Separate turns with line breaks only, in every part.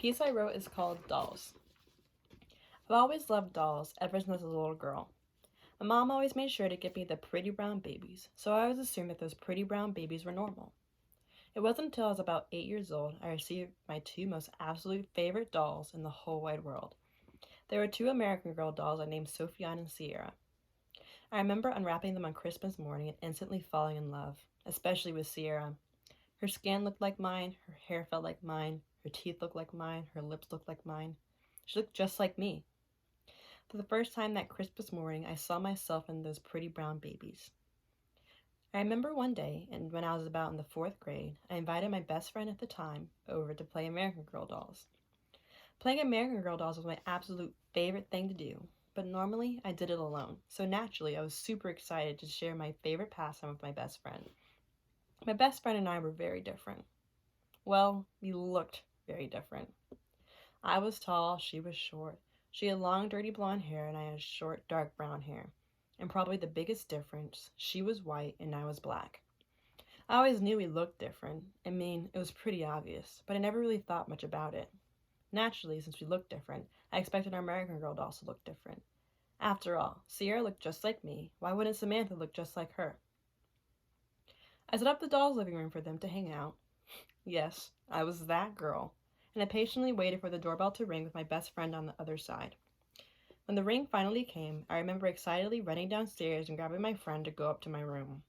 piece I wrote is called Dolls. I've always loved dolls ever since I was a little girl. My mom always made sure to get me the pretty brown babies, so I always assumed that those pretty brown babies were normal. It wasn't until I was about 8 years old I received my two most absolute favorite dolls in the whole wide world. They were two American Girl dolls I named Sophiane and Sierra. I remember unwrapping them on Christmas morning and instantly falling in love, especially with Sierra. Her skin looked like mine, her hair felt like mine, her teeth looked like mine, her lips looked like mine. She looked just like me. For the first time that Christmas morning, I saw myself in those pretty brown babies. I remember one day, and when I was about in the 4th grade, I invited my best friend at the time over to play American Girl dolls. Playing American Girl dolls was my absolute favorite thing to do, but normally I did it alone, so naturally I was super excited to share my favorite pastime with my best friend. My best friend and I were very different. Well, we looked very different. I was tall, she was short. She had long, dirty blonde hair, and I had short, dark brown hair. And probably the biggest difference, she was white and I was black. I always knew we looked different. I mean, it was pretty obvious, but I never really thought much about it. Naturally, since we looked different, I expected our American Girl dolls to look different. After all, Sierra looked just like me. Why wouldn't Samantha look just like her? I set up the dolls' living room for them to hang out. Yes, I was that girl, and I patiently waited for the doorbell to ring with my best friend on the other side. When the ring finally came, I remember excitedly running downstairs and grabbing my friend to go up to my room.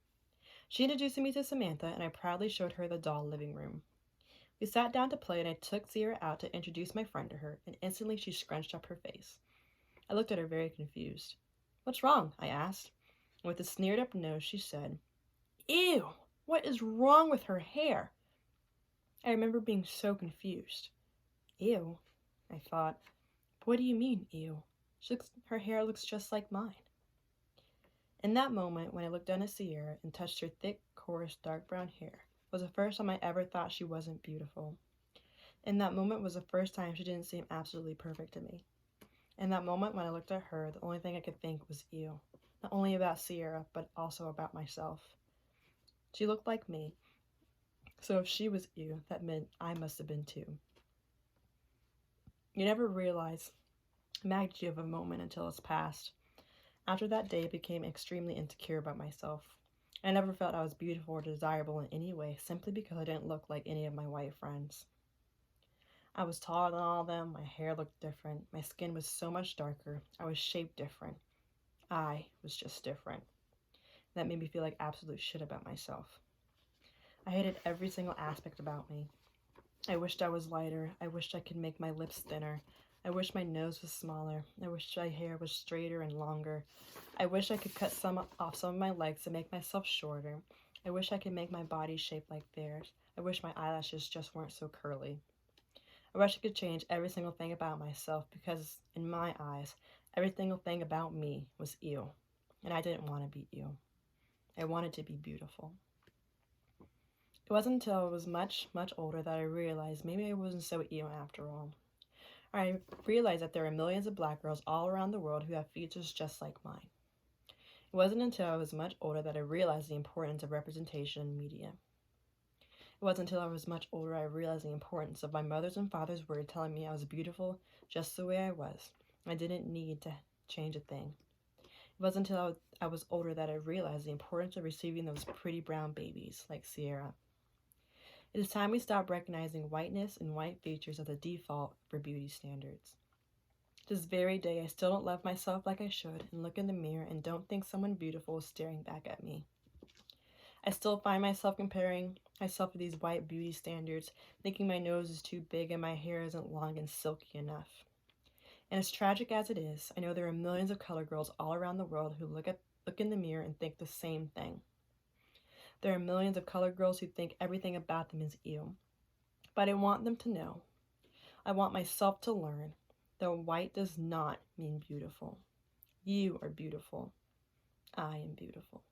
She introduced me to Samantha, and I proudly showed her the doll living room. We sat down to play, and I took Sierra out to introduce my friend to her, and instantly she scrunched up her face. I looked at her very confused. "What's wrong?" I asked. And with a sneered up nose, she said, "Ew! What is wrong with her hair?" I remember being so confused. Ew, I thought. What do you mean, ew? Her hair looks just like mine. In that moment, when I looked down at Sierra and touched her thick, coarse, dark brown hair, was the first time I ever thought she wasn't beautiful. In that moment was the first time she didn't seem absolutely perfect to me. In that moment, when I looked at her, the only thing I could think was ew. Not only about Sierra, but also about myself. She looked like me, so if she was ew, that meant I must have been too. You never realize the magnitude of a moment until it's passed. After that day, I became extremely insecure about myself. I never felt I was beautiful or desirable in any way, simply because I didn't look like any of my white friends. I was taller than all of them, my hair looked different, my skin was so much darker, I was shaped different. I was just different. That made me feel like absolute shit about myself. I hated every single aspect about me. I wished I was lighter, I wished I could make my lips thinner, I wish my nose was smaller, I wish my hair was straighter and longer, I wish I could cut off some of my legs to make myself shorter, I wish I could make my body shaped like theirs, I wish my eyelashes just weren't so curly. I wish I could change every single thing about myself because, in my eyes, every single thing about me was ew, and I didn't want to be ew. I wanted to be beautiful. It wasn't until I was much, much older that I realized maybe I wasn't so ew after all. I realized that there are millions of black girls all around the world who have features just like mine. It wasn't until I was much older that I realized the importance of representation in media. It wasn't until I was much older I realized the importance of my mother's and father's word telling me I was beautiful just the way I was. I didn't need to change a thing. It wasn't until I was older that I realized the importance of receiving those pretty brown babies like Sierra. It is time we stop recognizing whiteness and white features as the default for beauty standards. This very day, I still don't love myself like I should and look in the mirror and don't think someone beautiful is staring back at me. I still find myself comparing myself to these white beauty standards, thinking my nose is too big and my hair isn't long and silky enough. And as tragic as it is, I know there are millions of color girls all around the world who look in the mirror and think the same thing. There are millions of color girls who think everything about them is ew. But I want them to know. I want myself to learn that white does not mean beautiful. You are beautiful. I am beautiful.